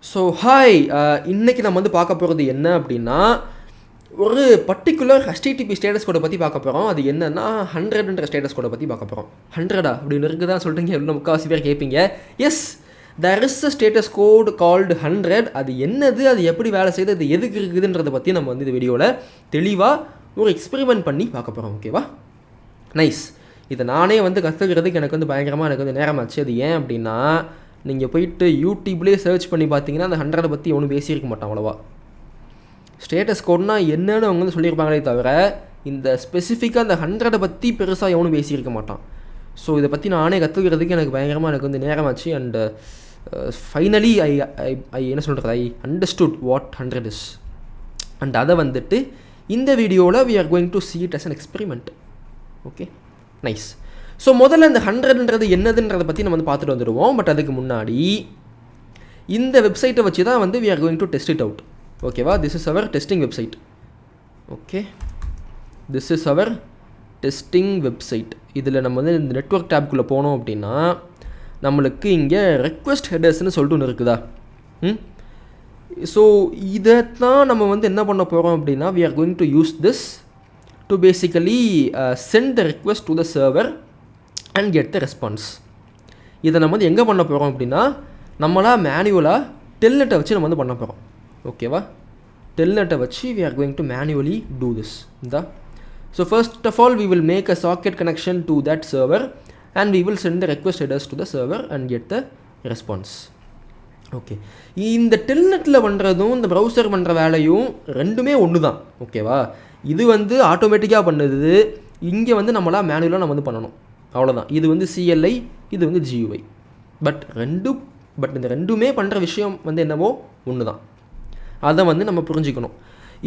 So hi, இன்றைக்கி நம்ம வந்து பார்க்க போகிறது என்ன அப்படின்னா, ஒரு பர்டிகுலர் HTTP ஸ்டேட்டஸ் கோடை பற்றி பார்க்க போகிறோம். அது என்னென்னா 100ன்ற ஸ்டேட்டஸ் கோடை பற்றி பார்க்க போகிறோம். 100 அப்படின்னு இருக்குதான் சொல்கிறீங்க, எவ்வளோ முக்கால்வாசி பேர் கேட்பீங்க. Yes, there is a status code called 100. அது என்னது, அது எப்படி வேலை செய்யுது, அது எதுக்கு இருக்குதுன்றதை பற்றி நம்ம வந்து இந்த வீடியோவில் தெளிவாக ஒரு எக்ஸ்பெரிமெண்ட் பண்ணி பார்க்க போகிறோம். ஓகேவா? நைஸ். இதை நானே வந்து கற்றுக்கிறதுக்கு எனக்கு வந்து பயங்கரமாக எனக்கு வந்து நேரமாச்சு. அது ஏன் அப்படின்னா, நீங்கள் போயிட்டு யூடியூப்லேயே சர்ச் பண்ணி பார்த்தீங்கன்னா அந்த 100 பற்றி ஒன்றும் பேசியிருக்க மாட்டான் அவ்வளோவா. ஸ்டேட்டஸ் கோட்னா என்னன்னு அவங்க வந்து சொல்லியிருப்பாங்களே தவிர இந்த ஸ்பெசிஃபிக்காக அந்த 100 பற்றி பெருசாக எவனும் பேசியிருக்க மாட்டான். ஸோ இதை பற்றி நானே கற்றுக்கிறதுக்கு எனக்கு பயங்கரமாக எனக்கு வந்து நேரமாச்சு. அண்ட் ஃபைனலி ஐ என்ன சொல்கிறது, I understood what 100 is. And அதை வந்துட்டு இந்த வீடியோவில் we are going to see it as an experiment. Okay, nice. So முதல்ல இந்த 100ன்றது என்னதுன்றதை பற்றி நம்ம வந்து பார்த்துட்டு வந்துடுவோம். பட் அதுக்கு முன்னாடி இந்த வெப்சைட்டை வச்சு தான் வந்து we are going to test it out. ஓகேவா? This is our testing website. Okay, this is our testing website. இதில் நம்ம வந்து இந்த நெட்வொர்க் டேப்குள்ளே போனோம் அப்படின்னா நம்மளுக்கு இங்கே ரெக்வெஸ்ட் ஹெடர்ஸ்னு சொல்லிட்டு ஒன்று இருக்குதா. ஸோ இதை தான் நம்ம வந்து என்ன பண்ண போகிறோம் அப்படின்னா, we are going to use this to basically send the request to the server and get the response. இதை நம்ம வந்து எங்கே பண்ண போகிறோம் அப்படின்னா, நம்மளாக மேனுவலாக டெல்நெட்டை வச்சு நம்ம வந்து பண்ண போகிறோம். ஓகேவா? டெல்நெட்டை வச்சு we are going to manually do this. இந்த so first of all we will make a socket connection to that server and we will send the request headers to the server and get the response. Okay, இந்த டெல்நெட்டில் பண்ணுறதும் இந்த browser பண்ணுற வேலையும் ரெண்டுமே ஒன்று தான். ஓகேவா? இது வந்து ஆட்டோமேட்டிக்காக பண்ணுது, இங்கே வந்து நம்மளாக மேனுவலாக நம்ம வந்து பண்ணணும், அவ்வளோதான். இது வந்து CLI, இது வந்து GUI. பட் இந்த ரெண்டுமே பண்ணுற விஷயம் வந்து என்னவோ ஒன்று தான். அதை வந்து நம்ம புரிஞ்சுக்கணும்.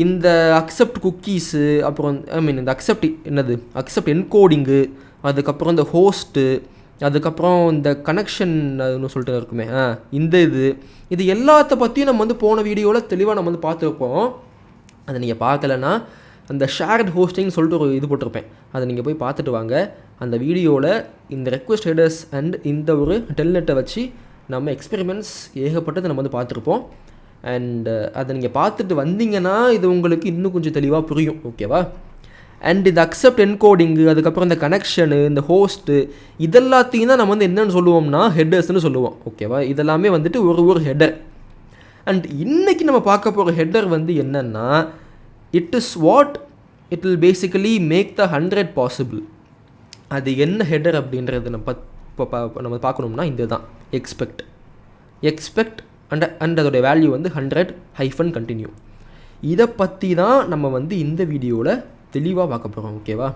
இந்த அக்செப்ட் குக்கீஸு, அப்புறம் இந்த அக்செப்ட் என்கோடிங்கு, அதுக்கப்புறம் இந்த ஹோஸ்ட்டு, அதுக்கப்புறம் இந்த கனெக்ஷன் அதுன்னு சொல்லிட்டு இருக்குமே, இது எல்லாத்த பற்றியும் நம்ம வந்து போன வீடியோவில் தெளிவாக நம்ம வந்து பார்த்துருப்போம். அதை நீங்கள் பார்க்கலன்னா அந்த ஷேர்ட் ஹோஸ்டிங் சொல்லிட்டு ஒரு இது போட்டிருப்பேன், அதை நீங்கள் போய் பார்த்துட்டு வாங்க. அந்த வீடியோவில் இந்த ரெக்வெஸ்ட் ஹெடர்ஸ் அண்ட் இந்த ஒரு டெல்நெட்டை வச்சு நம்ம எக்ஸ்பெரிமெண்ட்ஸ் ஏகப்பட்டது நம்ம வந்து பார்த்துருப்போம். அண்ட் அதை நீங்கள் பார்த்துட்டு வந்தீங்கன்னா இது உங்களுக்கு இன்னும் கொஞ்சம் தெளிவாக புரியும். ஓகேவா? அண்ட் இந்த அக்செப்ட் என்கோடிங்கு, அதுக்கப்புறம் இந்த கனெக்ஷனு, இந்த ஹோஸ்ட்டு, இதெல்லாத்தையும் தான் நம்ம வந்து என்னென்னு சொல்லுவோம்னா ஹெட்டர்ஸ்னு சொல்லுவோம். ஓகேவா? இதெல்லாமே வந்துட்டு ஒரு ஹெட்டர். அண்ட் இன்றைக்கி நம்ம பார்க்க போகிற ஹெட்டர் வந்து என்னென்னா, it is what it will basically make the 100 possible. அது என்ன ஹெடர் அப்படின்றது நம்ம பார்க்கணும்னா இந்த தான் எக்ஸ்பெக்ட் அண்ட் அதோடைய வேல்யூ வந்து 100 continue. இதை பற்றி தான் நம்ம வந்து இந்த வீடியோவில் தெளிவாக பார்க்க போகிறோம். ஓகேவா?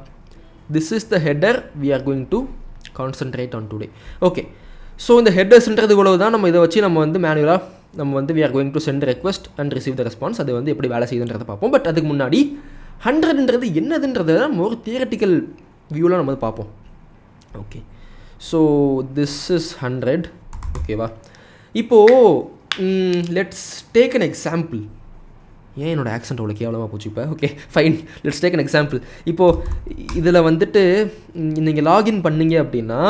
This is the header we are going to concentrate on today. Okay, so இந்த ஹெட்டர்ஸ்ன்றது இவ்வளவு தான். நம்ம இதை வச்சு நம்ம வந்து மேனுவலாக நம்ம வந்து we are going to send request and receive the response. அது வந்து எப்படி வேலை செய்யுதுன்றதை பார்ப்போம். பட் அதுக்கு முன்னாடி 100ன்றது என்னதுன்றதை நம்ம ஒரு தியரட்டிக்கல் வியூவில் நம்ம வந்து பார்ப்போம். Okay, so this is 100. ஓகேவா? இப்போது லெட்ஸ் டேக் அன் எக்ஸாம்பிள். ஏன் என்னோடய ஆக்சென்ட் அவ்வளோ கேவலமாக போச்சு இப்போ? Okay, fine, let's take an example. இப்போது இதில் வந்துட்டு நீங்கள் லாகின் பண்ணிங்க அப்படின்னா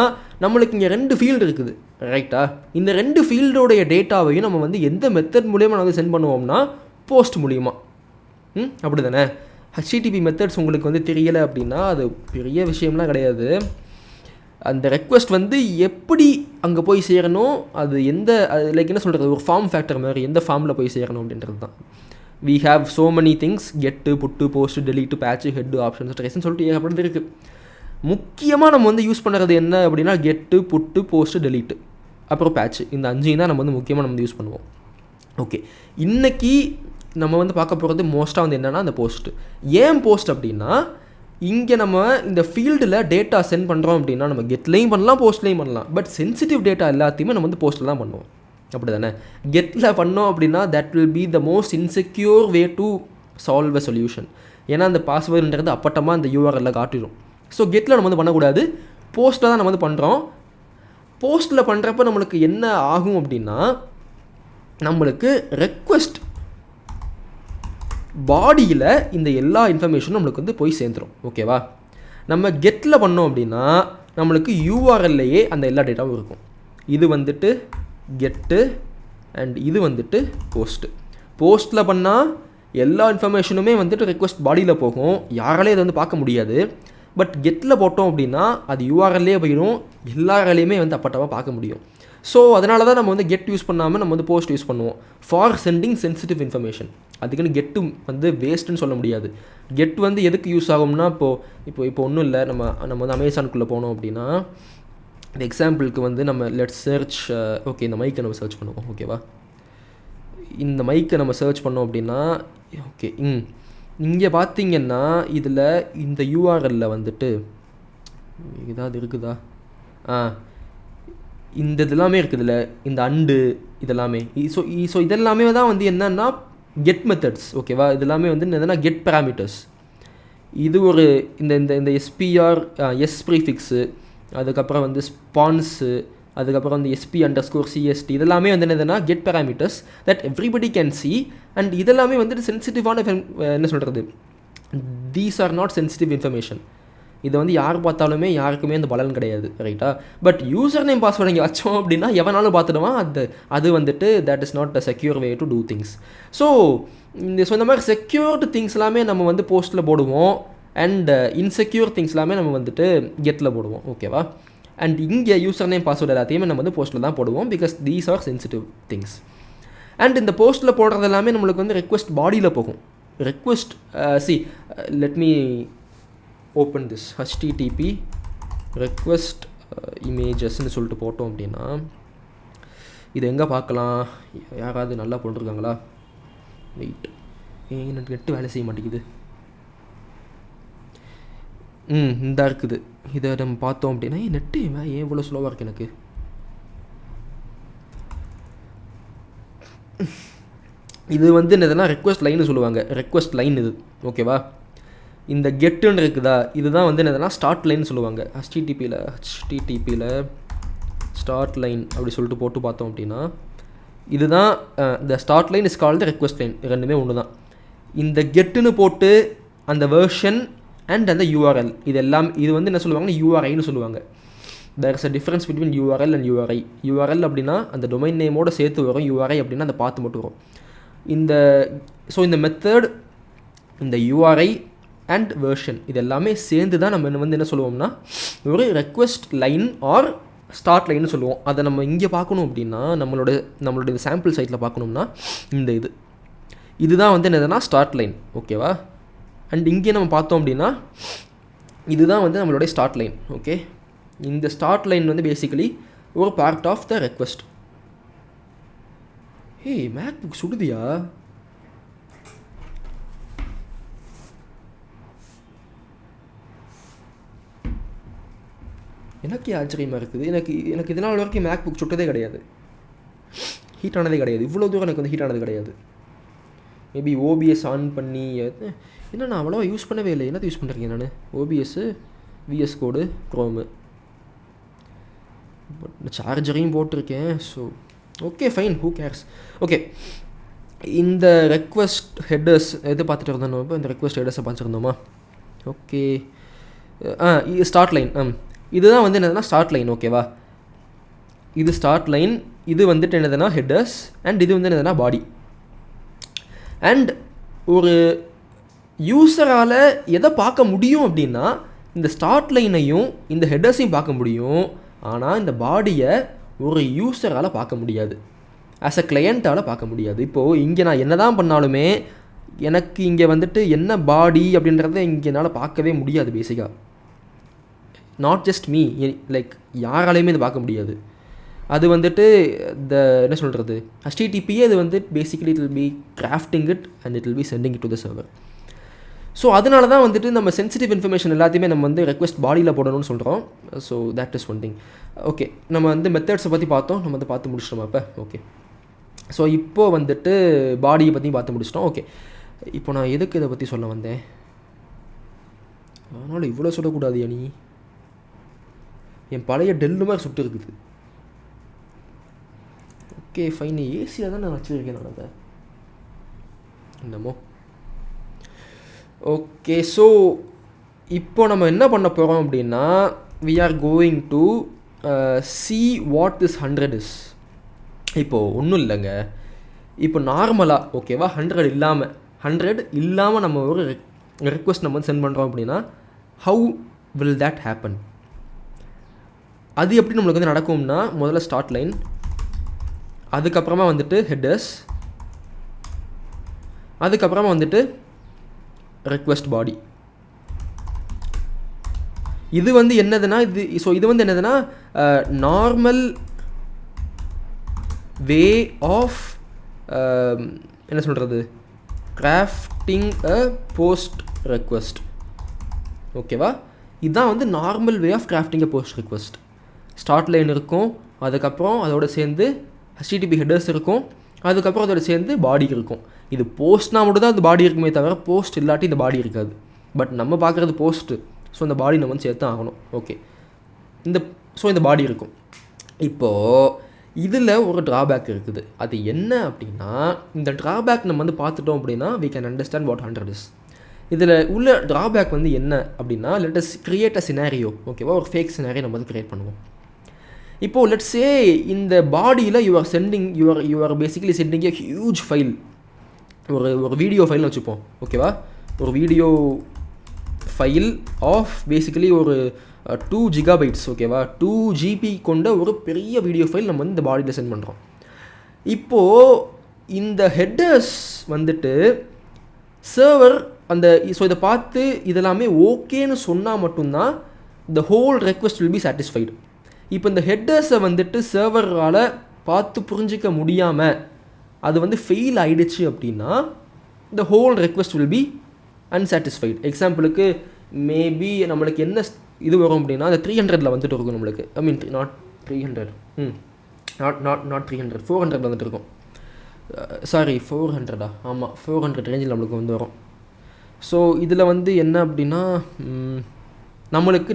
நம்மளுக்கு இங்கே 2 ஃபீல்டு இருக்குது, ரைட்டா? இந்த 2 ஃபீல்டோடைய டேட்டாவையும் நம்ம வந்து எந்த மெத்தட் மூலியமாக நம்ம சென்ட் பண்ணுவோம்னா போஸ்ட் மூலியமாக. அப்படி தானே? HTTP மெத்தட்ஸ் உங்களுக்கு வந்து தெரியலை அப்படின்னா அது பெரிய விஷயம்லாம் கிடையாது. அந்த ரெக்வெஸ்ட் வந்து எப்படி அங்கே போய் சேரணும், அது லைக் என்ன சொல்கிறது, ஒரு ஃபார்ம் ஃபேக்டர் மாதிரி எந்த ஃபார்மில் போய் சேரணும் அப்படின்றது தான். we have so many things, get, put, post, delete, patch, head, options, trace சொல்லிட்டு ஏகப்பட்டது இருக்குது. முக்கியமாக நம்ம வந்து யூஸ் பண்ணுறது என்ன அப்படின்னா கெட்டு, புட்டு, போஸ்ட்டு, டெலீட்டு, அப்புறம் பேட்ச். இந்த 5 தான் நம்ம வந்து முக்கியமாக நம்ம யூஸ் பண்ணுவோம். ஓகே, இன்றைக்கி நம்ம வந்து பார்க்க போகிறது மோஸ்ட்டாக வந்து என்னென்னா அந்த போஸ்ட்டு. ஏன் போஸ்ட் அப்படின்னா, இங்கே நம்ம இந்த ஃபீல்டில் டேட்டா சென்ட் பண்ணுறோம் அப்படின்னா நம்ம கெட்லேயும் பண்ணலாம், போஸ்ட்லேயும் பண்ணலாம். பட் சென்சிட்டிவ் டேட்டா எல்லாத்தையுமே நம்ம வந்து போஸ்ட்டில் தான் பண்ணுவோம். அப்படி தானே? கெட்டில் பண்ணோம் அப்படின்னா that will be the most insecure way to solve a solution. ஏன்னா அந்த பாஸ்வேர்டுன்றது அப்பட்டமாக அந்த URL காட்டிடும். ஸோ கெட்டில் நம்ம வந்து பண்ணக்கூடாது, போஸ்ட்டில் தான் நம்ம வந்து பண்ணுறோம். போஸ்ட்டில் பண்ணுறப்ப நம்மளுக்கு என்ன ஆகும் அப்படின்னா, நம்மளுக்கு ரெக்வெஸ்ட் பாடியில் இந்த எல்லா இன்ஃபர்மேஷனும் நம்மளுக்கு வந்து போய் சேர்ந்துடும். ஓகேவா? நம்ம கெட்டில் பண்ணோம் அப்படின்னா நம்மளுக்கு URLலையே அந்த எல்லா டேட்டாவும் இருக்கும். இது வந்துட்டு கெட்டு அண்ட் இது வந்துட்டு போஸ்ட்டில் பண்ணால் எல்லா இன்ஃபர்மேஷனுமே வந்துட்டு ரெக்வஸ்ட் பாடியில் போகும், யாராலையும் அதை வந்து பார்க்க முடியாது. பட் கெட்டில் போட்டோம் அப்படின்னா அது யூஆர்எல்லே போயிடும், எல்லாராலையுமே வந்து அப்பட்டமாக பார்க்க முடியும். ஸோ அதனால தான் நம்ம வந்து கெட் யூஸ் பண்ணாமல் நம்ம வந்து போஸ்ட் யூஸ் பண்ணுவோம் ஃபார் சென்டிங் சென்சிட்டிவ் இன்ஃபர்மேஷன். அதுக்குன்னு கெட்டு வந்து வேஸ்ட்டுன்னு சொல்ல முடியாது. கெட் வந்து எதுக்கு யூஸ் ஆகும்னா இப்போ ஒன்றும் இல்லை, நம்ம வந்து அமேசானுக்குள்ளே போனோம் அப்படின்னா இந்த எக்ஸாம்பிளுக்கு வந்து நம்ம லெட்ஸ் சர்ச், ஓகே இந்த மைக்கை நம்ம சர்ச் பண்ணுவோம். ஓகேவா, இந்த மைக்கை நம்ம சர்ச் பண்ணோம் அப்படின்னா ஓகே இங்கே பார்த்தீங்கன்னா இதில் இந்த யூஆர்எல்லில் வந்துட்டு ஏதாவது இருக்குதா, இந்த இதெல்லாமே இருக்குதுல்ல, இந்த அண்டு இதெல்லாமே. ஸோ இதெல்லாமே தான் வந்து என்னன்னா கெட் மெத்தட்ஸ். ஓகேவா, இதெல்லாமே வந்து என்னதுன்னா கெட் பேராமீட்டர்ஸ். இது ஒரு இந்த எஸ்பிஆர் எஸ் ப்ரீஃபிக்ஸு, அதுக்கப்புறம் வந்து ஸ்பான்ஸு, அதுக்கப்புறம் வந்து SP_CST இதெல்லாமே வந்து என்னதுன்னா get parameters that everybody can see. And இதெல்லாமே வந்துட்டு சென்சிட்டிவான என்ன சொல்கிறது, these are not sensitive information. இதை வந்து யார் பார்த்தாலுமே யாருக்குமே அந்த பலன் கிடையாது, ரைட்டா. பட் யூசர் நேம் பாஸ்வேர்டு இங்கே வச்சோம் அப்படின்னா எவனாலும் பார்த்துடுவான். அது வந்துட்டு that is not a secure way to do things. So இந்த மாதிரி செக்யூர்டு திங்ஸ் எல்லாமே நம்ம வந்து போஸ்ட்டில் போடுவோம், அண்ட் இன்செக்யூர் திங்ஸ் எல்லாமே நம்ம வந்துட்டு கெட்டில் போடுவோம். ஓகேவா, அண்ட் இங்கே யூசர் நேம் பாஸ்வேர்டு எல்லாத்தையுமே நம்ம வந்து போஸ்ட்டில் தான் போடுவோம், because these are sensitive things. And இந்த போஸ்ட்டில் போடுறது எல்லாமே நம்மளுக்கு வந்து ரெக்வஸ்ட் பாடியில் போகும். Request let me open this HTTP request இமேஜஸ்ன்னு சொல்லிட்டு போட்டோம் அப்படின்னா இது எங்கே பார்க்கலாம், யாராவது நல்லா போட்டிருக்காங்களா, வெயிட் எனக்கு நெட்டு வேலை செய்ய மாட்டேங்குது. இந்த இருக்குது, இதை நம்ம பார்த்தோம் அப்படின்னா நெட்டு ஏன் இவ்வளோ ஸ்லோவாக இருக்குது எனக்கு. இது வந்து என்னதுன்னா ரெக்வஸ்ட் லைன்னு சொல்லுவாங்க, ரெக்வஸ்ட் லைன் இது. ஓகேவா, இந்த கெட்டுன்னு இருக்குதா, இதுதான் வந்து என்னதுன்னா ஸ்டார்ட் லைன் சொல்லுவாங்க. HTTPயில் ஸ்டார்ட் லைன் அப்படி சொல்லிட்டு போட்டு பார்த்தோம் அப்படின்னா இதுதான் இந்த start line is called request line, ரெண்டுமே ஒன்று தான். இந்த கெட்டுன்னு போட்டு அந்த வேர்ஷன் அண்ட் அந்த URL இது வந்து என்ன சொல்லுவாங்கன்னா URIன்னு சொல்லுவாங்க. There is a difference between URL and URI. URL அப்படின்னா அந்த டொமைன் நேமோடு சேர்த்து வரும், URI அப்படின்னா அந்த பார்த்து மட்டும் வரும். இந்த மெத்தட், இந்த URI அண்ட் வேர்ஷன் இது எல்லாமே சேர்ந்து தான் நம்ம வந்து என்ன சொல்லுவோம்னா ஒரு ரெக்வஸ்ட் லைன் ஆர் ஸ்டார்ட் லைன்னு சொல்லுவோம். அதை நம்ம இங்கே பார்க்கணும் அப்படின்னா நம்மளோட சாம்பிள் சைட்டில் பார்க்கணும்னா இதுதான் வந்து என்னதுன்னா ஸ்டார்ட் லைன். ஓகேவா, அண்ட் இங்கே நம்ம பார்த்தோம் அப்படின்னா இதுதான் வந்து நம்மளுடைய ஸ்டார்ட் லைன். ஓகே, இந்த ஸ்டார்ட் லைன் வந்து பேசிக்கலி ஒரு part of the request. MacBook சுடுதியா, எனக்கே ஆச்சரியமாக இருக்குது. எனக்கு இதனால் வரைக்கும் மேக்புக் சுட்டதே கிடையாது, ஹீட் ஆனதே கிடையாது, இவ்வளோ தூரம் எனக்கு வந்து ஹீட் ஆனது கிடையாது. மேபி OBS ஆன் பண்ணி என்ன நான் அவ்வளோவா யூஸ் பண்ணவே இல்லை. என்னது யூஸ் பண்ணுறீங்க நான், OBS, VS code, chrome, but சார்ஜரையும் போட்டிருக்கேன். So okay fine, who cares. Okay, இந்த ரெக்வஸ்ட் ஹெட்டர்ஸ் எது பார்த்துட்டு இருந்தோம் இப்போ, இந்த ரெக்வஸ்ட் ஹெட்டர்ஸை பார்த்துருந்தோமா. ஓகே, ஸ்டார்ட் லைன், இதுதான் வந்து என்னதுன்னா ஸ்டார்ட் லைன். ஓகேவா, இது ஸ்டார்ட் லைன், இது வந்துட்டு என்னதுன்னா ஹெட்டர்ஸ், அண்ட் இது வந்து என்னதுன்னா பாடி. அண்ட் ஒரு யூஸரால் எதை பார்க்க முடியும் அப்படின்னா இந்த ஸ்டார்ட் லைனையும் இந்த ஹெட்டர்ஸையும் பார்க்க முடியும். ஆனால் இந்த பாடியை ஒரு யூஸரால் பார்க்க முடியாது, ஆஸ் அ கிளையண்ட்டால் பார்க்க முடியாது. இப்போது இங்கே நான் என்ன தான் பண்ணாலுமே எனக்கு இங்கே வந்துட்டு என்ன பாடி அப்படின்றத இங்கே என்னால் பார்க்கவே முடியாது. பேசிக்காக நாட் ஜஸ்ட் மீ, லைக் யாராலையுமே இது பார்க்க முடியாது. அது வந்துட்டு என்ன சொல்கிறது, HTTPயே இது வந்து basically it will be crafting it and it will be sending it to the server. So அதனால தான் வந்துட்டு நம்ம சென்சிட்டிவ் இன்ஃபர்மேஷன் எல்லாத்தையுமே நம்ம வந்து ரெக்வஸ்ட் பாடியில் போடணும்னு சொல்கிறோம். So that is one thing. Okay, நம்ம வந்து மெத்தட்ஸை பற்றி பார்த்தோம், நம்ம வந்து பார்த்து முடிச்சிட்டோம் அப்போ. ஓகே, ஸோ இப்போது வந்துட்டு பாடியை பற்றி பார்த்து முடிச்சிட்டோம். ஓகே, இப்போ நான் எதுக்கு இதை பற்றி சொல்ல வந்தேன், அதனால் இவ்வளோ சொல்லக்கூடாது நீ, என் பழைய டெல்லு மாதிரி சுட்டு இருக்குது. ஓகே ஃபைன், ஏசியாக தான் நான் வச்சுருக்கேன் நான் அதை என்னமோ. ஓகே, ஸோ இப்போ நம்ம என்ன பண்ண போகிறோம் அப்படின்னா we are going to see what this 100 is. இப்போது ஒன்றும் இல்லைங்க. இப்போ நார்மலாக ஓகேவா 100 இல்லாமல் நம்ம ஒரு ரெக்வஸ்ட் நம்ம வந்து சென்ட் பண்ணுறோம் அப்படின்னா ஹவு வில் தேட் ஹேப்பன்? அது எப்படி நம்மளுக்கு வந்து நடக்கும்னா முதல்ல ஸ்டார்ட் லைன், அதுக்கப்புறமா வந்துட்டு ஹெட்டர்ஸ், அதுக்கப்புறமா வந்துட்டு ரெக்வஸ்ட் பாடி. இது வந்து என்னதுன்னா இது வந்து என்னதுன்னா நார்மல் வே ஆஃப் என்ன சொல்கிறது, கிராஃப்டிங் அ போஸ்ட் ரெக்வஸ்ட். ஓகேவா? இதுதான் வந்து normal way of crafting a post request. Start line இருக்கும், அதுக்கப்புறம் அதோட சேர்ந்து HTTP ஹெடர்ஸ் இருக்கும், அதுக்கப்புறம் அதோட சேர்ந்து பாடி இருக்கும். இது போஸ்ட்னா மட்டும் தான் அந்த பாடி இருக்குமே தவிர போஸ்ட் இல்லாட்டி இந்த பாடி இருக்காது. பட் நம்ம பார்க்குறது போஸ்ட்டு, ஸோ இந்த பாடி நம்ம வந்து சேர்த்து ஆகணும். ஓகே, இந்த பாடி இருக்கும். இப்போது இதில் ஒரு ட்ராபேக் இருக்குது. அது என்ன அப்படின்னா, இந்த ட்ராபேக் நம்ம வந்து பார்த்துட்டோம் அப்படின்னா we can understand what 100 is. இதில் உள்ள ட்ராபேக் வந்து என்ன அப்படின்னா, let us create a scenario. ஓகேவா? ஒரு ஃபேக் சினாரியோ நம்ம வந்து க்ரியேட் பண்ணுவோம். இப்போது லெட்ஸ் சே இந்த பாடியில் you are basically sending a huge file, ஒரு வீடியோ ஃபைல்னு வச்சுப்போம். ஓகேவா? ஒரு வீடியோ ஃபைல் ஆஃப் பேசிக்கலி ஒரு 2 GB. ஓகேவா? 2 GB கொண்ட ஒரு பெரிய வீடியோ ஃபைல் நம்ம வந்து இந்த பாடியில் சென்ட் பண்ணுறோம். இப்போது இந்த ஹெட்டர்ஸ் வந்துட்டு சர்வர் இதை பார்த்து இதெல்லாமே ஓகேன்னு சொன்னால் மட்டும்தான் the whole request will be satisfied. இப்போ இந்த ஹெட்டர்ஸை வந்துட்டு சர்வரால் பார்த்து புரிஞ்சிக்க முடியாமல் அது வந்து ஃபெயில் ஆகிடுச்சு அப்படின்னா the whole request will be unsatisfied. எக்ஸாம்பிளுக்கு மேபி நம்மளுக்கு என்ன இது வரும் அப்படின்னா, அந்த 300 வந்துட்டு இருக்கும் நம்மளுக்கு. ஐ மீன் நாட் 300, நாட் 300, 400 வந்துட்டு இருக்கும். சாரி 400 ஆமாம், 400 ரேஞ்சில் நம்மளுக்கு வந்து வரும். ஸோ இதில் வந்து என்ன அப்படின்னா,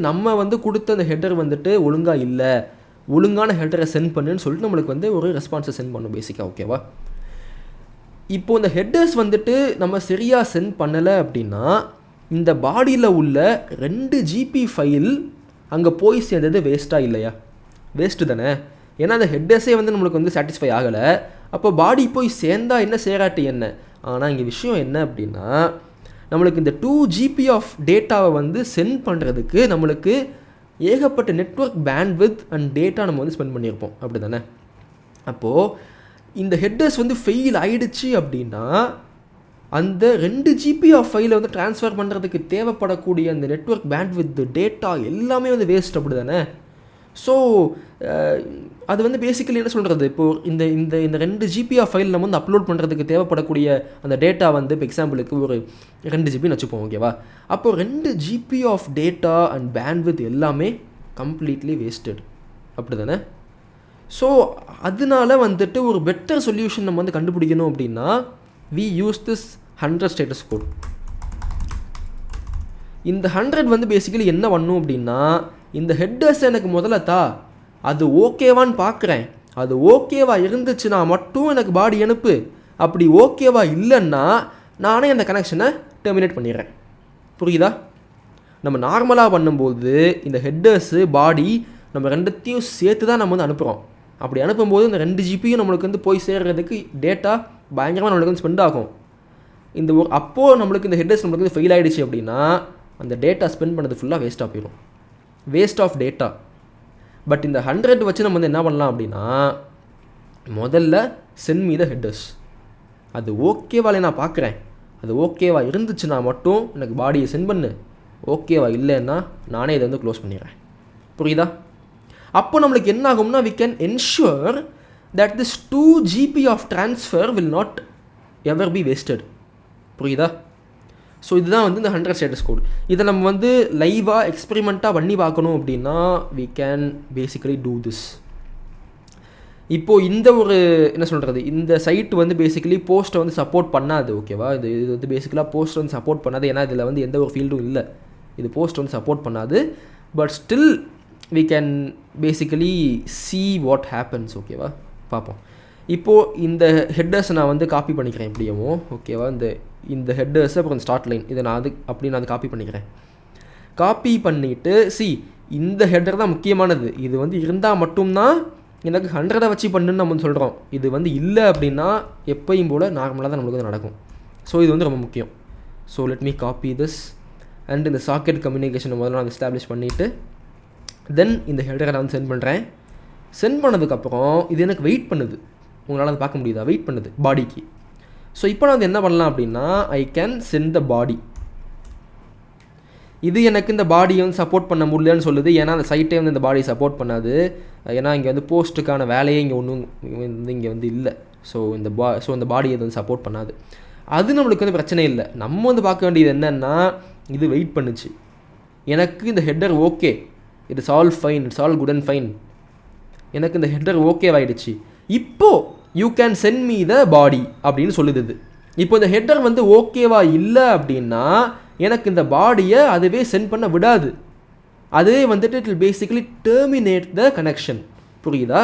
நம்ம வந்து கொடுத்த அந்த ஹெட்டர் வந்துட்டு ஒழுங்காக இல்லை, ஒழுங்கான ஹெட்டரை சென்ட் பண்ணுன்னு சொல்லிட்டு நம்மளுக்கு வந்து ஒரு ரெஸ்பான்ஸை சென்ட் பண்ணும் பேசிக்காக. ஓகேவா? இப்போது இந்த ஹெட்டர்ஸ் வந்துட்டு நம்ம சரியாக சென்ட் பண்ணலை அப்படின்னா இந்த பாடியில் உள்ள 2 GB ஃபைல் அங்கே போய் சேர்ந்தது வேஸ்ட்டாக இல்லையா? வேஸ்ட்டு தானே. ஏன்னா அந்த ஹெட்டர்ஸே வந்து நம்மளுக்கு வந்து சாட்டிஸ்ஃபை ஆகலை. அப்போ பாடி போய் சேர்ந்தா என்ன, சேராட்டி என்ன? ஆனால் இங்கே விஷயம் என்ன அப்படின்னா, நம்மளுக்கு இந்த 2 GB ஆஃப் டேட்டாவை வந்து சென்ட் பண்ணுறதுக்கு நம்மளுக்கு ஏகப்பட்ட நெட்வொர்க் பேண்ட்வித் அண்ட் டேட்டா நம்ம வந்து ஸ்பெண்ட் பண்ணியிருப்போம். அப்படி தானே? அப்போது இந்த ஹெட்டர்ஸ் வந்து ஃபெயில் ஆகிடுச்சு அப்படின்னா அந்த 2 GB ஆஃப் ஃபைலை வந்து ட்ரான்ஸ்ஃபர் பண்ணுறதுக்கு தேவைப்படக்கூடிய அந்த நெட்வொர்க் பேண்ட்வித் டேட்டா எல்லாமே வந்து வேஸ்ட். அப்படி தானே? ஸோ அது வந்து பேசிக்கலி என்ன சொல்கிறது, இப்போது இந்த 2 GB ஆஃப் ஃபைல் நம்ம வந்து அப்லோட் பண்ணுறதுக்கு தேவைப்படக்கூடிய அந்த டேட்டா வந்து இப்போ எக்ஸாம்பிளுக்கு ஒரு 2 GBன்னு வச்சுப்போம். ஓகேவா? அப்போது 2 GB of data and bandwidth எல்லாமே கம்ப்ளீட்லி வேஸ்டட். அப்படி தானே? ஸோ அதனால வந்துட்டு ஒரு பெட்டர் சொல்யூஷன் நம்ம வந்து கண்டுபிடிக்கணும் அப்படின்னா we use this 100 status code. இந்த 100 வந்து பேசிக்கலி என்ன பண்ணும் அப்படின்னா, இந்த ஹெட்டர்ஸ் எனக்கு முதல்ல அது ஓகேவான்னு பார்க்குறேன், அது ஓகேவா இருந்துச்சுன்னா மட்டும் எனக்கு பாடி அனுப்பு, அப்படி ஓகேவா இல்லைன்னா நானே அந்த கனெக்ஷனை டெர்மினேட் பண்ணிடுறேன். புரியுதா? நம்ம நார்மலாக பண்ணும்போது இந்த ஹெட்டர்ஸு பாடி நம்ம ரெண்டுத்தையும் சேர்த்து தான் நம்ம வந்து அனுப்புகிறோம். அப்படி அனுப்பும்போது இந்த 2 GBயும் நம்மளுக்கு வந்து போய் சேர்கிறதுக்கு டேட்டா பயங்கரமாக நம்மளுக்கு வந்து ஸ்பெண்ட் ஆகும். அப்போது நம்மளுக்கு இந்த ஹெட்டர்ஸ் நம்மளுக்கு வந்து ஃபெயில் ஆகிடுச்சு அப்படின்னா அந்த டேட்டா ஸ்பெண்ட் பண்ணது ஃபுல்லாக வேஸ்ட்டாக போயிடும், வேஸ்ட் ஆஃப் டேட்டா. பட் இந்த 100 வச்சு நம்ம வந்து என்ன பண்ணலாம் அப்படின்னா, முதல்ல சென்ட் மீ த ஹெட்டர்ஸ், அது ஓகேவாலே நான் பார்க்குறேன், அது ஓகேவா இருந்துச்சுன்னா மட்டும் எனக்கு பாடியை சென்ட் பண்ணு, ஓகேவா இல்லைன்னா நானே இதை வந்து க்ளோஸ் பண்ணிடுறேன். புரியுதா? அப்போ நம்மளுக்கு என்ன ஆகும்னா we can ensure that this 2 GB of transfer will not ever be wasted. புரியுதா? ஸோ இதுதான் வந்து இந்த 100 ஸ்டேட்டஸ் கோட். இதை நம்ம வந்து லைவாக எக்ஸ்பெரிமெண்ட்டாக பண்ணி பார்க்கணும் அப்படின்னா we can basically do this. இப்போது இந்த ஒரு என்ன சொல்கிறது, இந்த சைட் வந்து பேசிக்கலி போஸ்ட்டை வந்து சப்போர்ட் பண்ணாது. ஓகேவா? இது வந்து பேசிக்கலாக போஸ்ட் வந்து சப்போர்ட் பண்ணாது, ஏன்னா இதில் வந்து எந்த ஒரு ஃபீல்டும் இல்லை, இது போஸ்ட் வந்து சப்போர்ட் பண்ணாது. But still we can basically see what happens. ஓகேவா? பார்ப்போம். இப்போது இந்த ஹெட்டர்ஸை நான் வந்து காப்பி பண்ணிக்கிறேன் எப்படியோ. ஓகேவா? இந்த ஹெட்டர்ஸை அப்புறம் ஸ்டார்ட் லைன் இதை நான் நான் காப்பி பண்ணிக்கிறேன். காப்பி பண்ணிவிட்டு இந்த ஹெட்டர் தான் முக்கியமானது, இது வந்து இருந்தால் மட்டும்தான் எனக்கு 100 வச்சு பண்ணுன்னு நம்ம சொல்கிறோம். இது வந்து இல்லை அப்படின்னா எப்பயும் போல் நார்மலாக தான் நம்மளுக்கு வந்து நடக்கும். ஸோ இது வந்து ரொம்ப முக்கியம். So let me copy this and இந்த சாக்கெட் கம்யூனிகேஷனை முதல்ல நான் எஸ்டாப்ளிஷ் பண்ணிவிட்டு தென் இந்த ஹெடரை நான் சென்ட் பண்ணுறேன். சென்ட் பண்ணதுக்கப்புறம் இது எனக்கு வெயிட் பண்ணுது. உங்களால் அதை பார்க்க முடியுதா? வெயிட் பண்ணுது பாடிக்கு. ஸோ இப்போ நான் வந்து என்ன பண்ணலாம் அப்படின்னா ஐ கேன் சென்ட் த பாடி. இது எனக்கு இந்த பாடியை வந்து சப்போர்ட் பண்ண முடியலன்னு சொல்லுது. ஏன்னா அந்த சைட்டே வந்து இந்த பாடியை சப்போர்ட் பண்ணாது. ஏன்னா இங்கே வந்து போஸ்ட்டுக்கான வேலையே இங்கே ஒன்றும் வந்து இங்கே வந்து இல்லை. ஸோ இந்த பாடி இது வந்து சப்போர்ட் பண்ணாது. அது நம்மளுக்கு வந்து பிரச்சனை இல்லை. நம்ம வந்து பார்க்க வேண்டியது என்னென்னா இது வெயிட் பண்ணுச்சு. எனக்கு இந்த header okay, it's all fine, it's all good and fine. எனக்கு இந்த ஹெட்டர் ஓகேவாயிடுச்சு. இப்போது you can send me the body அப்படின்னு சொல்லுது இது. இப்போ இந்த ஹெட்டர் வந்து ஓகேவா இல்லை அப்படின்னா எனக்கு இந்த பாடியை அதுவே சென்ட் பண்ண விடாது. அதுவே வந்துட்டு it will basically terminate the connection. புரியுதா?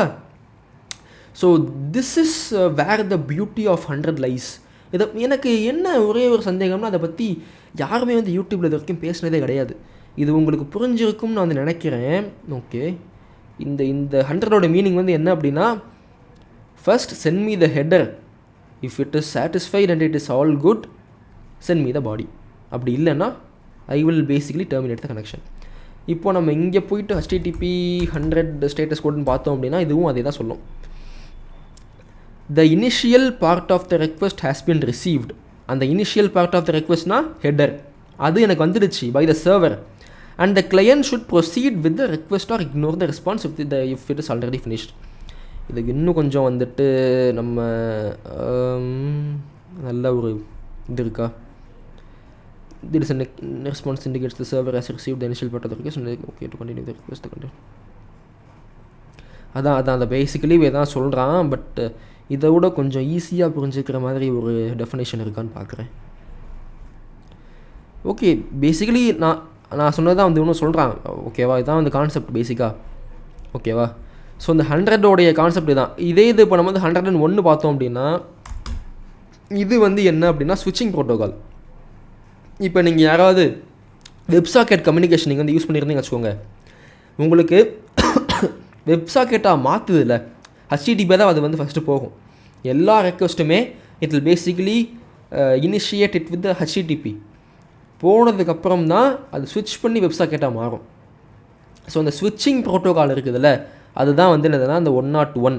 So this is where the beauty of 100 lies. இதை எனக்கு என்ன ஒரே ஒரு சந்தேகம்னா அதை பற்றி யாருமே வந்து யூடியூப்பில் இது வரைக்கும் பேசினதே கிடையாது. இது உங்களுக்கு புரிஞ்சிருக்கும்னு நான் வந்து நினைக்கிறேன். ஓகே, இந்த 100ஓட மீனிங் வந்து என்ன அப்படின்னா first send me the header. If it is satisfied and it is all good send me the body. அப்படி இல்லைன்னா I will basically terminate the connection. இப்போ நம்ம இங்கே போயிட்டு HTTP 100 ஸ்டேட்டஸ் கோடுன்னு பார்த்தோம் அப்படின்னா இதுவும் அதே தான் சொல்லும். The initial part of the request has been received. அந்த இனிஷியல் பார்ட் ஆஃப் த ரெக்வெஸ்ட்னா ஹெட்டர், அது எனக்கு வந்துடுச்சு by the server. And the client should proceed with the request or ignore the response if it is already finished. இதுக்கு இன்னும் கொஞ்சம் வந்துட்டு நம்ம நல்ல ஒரு இது இருக்கா? There is a response indicates the server has received the initial part of the request and okay to continue the request. அதான் அந்த பேசிக்கலி இதான் சொல்கிறான். பட் இதை விட கொஞ்சம் ஈஸியாக புரிஞ்சுக்கிற மாதிரி ஒரு டெஃபினேஷன் இருக்கான்னு பார்க்குறேன். ஓகே, பேசிக்கலி நான் சொன்னதான் வந்து இன்னும் சொல்கிறான். ஓகேவா? இதுதான் வந்து கான்செப்ட் பேசிக்காக. ஓகேவா? ஸோ இந்த 100ஓடைய கான்செப்ட் தான். இதே இது இப்போ நம்ம வந்து 101 பார்த்தோம் அப்படின்னா இது வந்து என்ன அப்படின்னா ஸ்விட்சிங் ப்ரோட்டோகால். இப்போ நீங்கள் யாராவது வெப்சாக்கெட் கம்யூனிகேஷன் நீங்கள் வந்து யூஸ் பண்ணியிருந்தீங்கன்னு வச்சுக்கோங்க. உங்களுக்கு வெப்சாக்கெட்டாக மாற்றுது இல்லை, HTTP தான் அது வந்து ஃபஸ்ட்டு போகும். எல்லா ரெக்வஸ்ட்டுமே it will basically initiate it with HTTP. போனதுக்கப்புறம் தான் அது ஸ்விட்ச் பண்ணி வெப்சாக்கெட்டாக மாறும். ஸோ அந்த ஸ்விட்சிங் ப்ரோட்டோகால் இருக்குதுல்ல, அதுதான் வந்து என்னதுன்னா அந்த 101.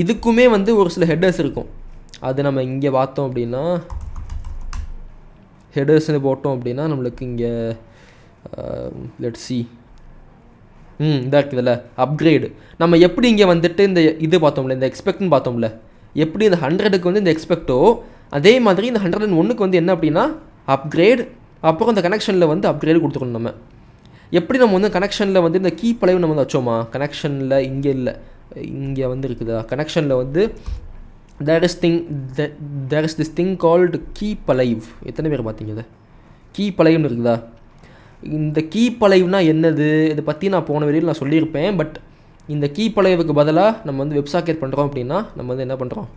இதுக்குமே வந்து ஒரு சில ஹெட்டர்ஸ் இருக்கும். அது நம்ம இங்கே பார்த்தோம் அப்படின்னா ஹெடர்ஸ்னு போட்டோம் அப்படின்னா நம்மளுக்கு இங்கே லெட்ஸ் சி இதாக இருக்குதுல்ல அப்கிரேடு. நம்ம எப்படி இங்கே வந்துட்டு இந்த இது பார்த்தோம்ல, இந்த எக்ஸ்பெக்ட்னு பார்த்தோம்ல, எப்படி இந்த 100க்கு வந்து இந்த எக்ஸ்பெக்டோ அதே மாதிரி இந்த 101க்கு வந்து என்ன அப்படின்னா அப்கிரேட். அப்புறம் இந்த கனெக்ஷனில் வந்து அப்கிரேடு கொடுத்துக்கணும். நம்ம எப்படி நம்ம வந்து கனெக்ஷனில் வந்து இந்த கீ பழைவு நம்ம வந்து வச்சோமா, கனெக்ஷனில் இங்கே இல்லை, இங்கே வந்து இருக்குதா கனெக்ஷனில் வந்து there is this thing called keep alive. எத்தனை பேர் பார்த்தீங்க? இதை கீப் அலைவ்னு இருக்குதா? இந்த கீப் அலைவ்னா என்னது, இதை பற்றி நான் போன வெளியில் நான் சொல்லியிருப்பேன். பட் இந்த கீப் அலைவுக்கு பதிலாக நம்ம வந்து வெப்சாக்கெட் பண்ணுறோம் அப்படின்னா நம்ம வந்து என்ன பண்ணுறோம்,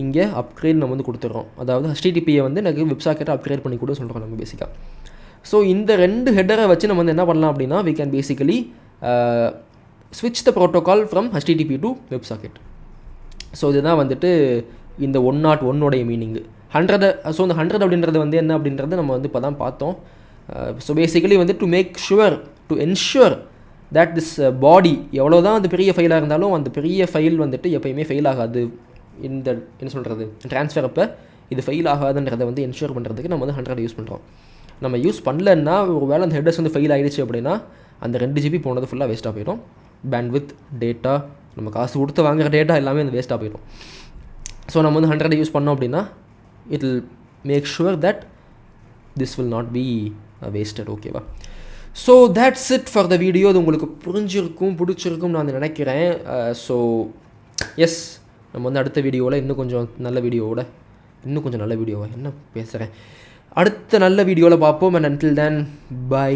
இங்கே அப்கிரேட் நம்ம வந்து கொடுத்துட்றோம். அதாவது HTTPயை வந்து எனக்கு வெப்சாக்கெட்டை அப்கிரேட் பண்ணி கூட சொல்கிறோம் நம்ம பேசிக்காக. ஸோ இந்த 2 ஹெட்டரை வச்சு நம்ம வந்து என்ன பண்ணலாம் அப்படின்னா we can basically switch the protocol from HTTP to WebSocket. So இதுதான் வந்துட்டு இந்த 101 மீனிங்கு 100. ஸோ இந்த 100 அப்படின்றது வந்து என்ன அப்படின்றத நம்ம வந்து இப்போ தான் பார்த்தோம். ஸோ பேசிக்கலி வந்து to ensure that this body எவ்வளோ தான் அந்த பெரிய ஃபைலாக இருந்தாலும் அந்த பெரிய ஃபைல் வந்துட்டு எப்போயுமே ஃபெயில் ஆகாது. இந்த என்ன சொல்கிறது ட்ரான்ஸ்ஃபர் அப்போ இது ஃபெயில் ஆகாதுன்றதை வந்து என்ஷூர் பண்ணுறதுக்கு நம்ம வந்து 100 யூஸ் பண்ணுறோம். நம்ம யூஸ் பண்ணலன்னா ஒரு வேளை அந்த ஹெட்டர்ஸ் வந்து ஃபெயில் ஆகிடுச்சு அப்படின்னா அந்த 2 GB போனது ஃபுல்லாக வேஸ்ட்டாக போயிடும். பேண்ட்வித், டேட்டா, நம்ம காசு கொடுத்து வாங்குகிற டேட்டா எல்லாமே வந்து வேஸ்ட்டாக போயிடும். ஸோ நம்ம வந்து 100 யூஸ் பண்ணோம் அப்படின்னா it will make sure that this will not be wasted. ஓகேவா? So that's it for the video. அது உங்களுக்கு பிடிச்சிருக்கும் நான் நினைக்கிறேன். ஸோ எஸ், நம்ம வந்து அடுத்த வீடியோவில் இன்னும் கொஞ்சம் நல்ல வீடியோவாக என்ன பேசுகிறேன், அடுத்த நல்ல வீடியோவில் பார்ப்போம். And until then by.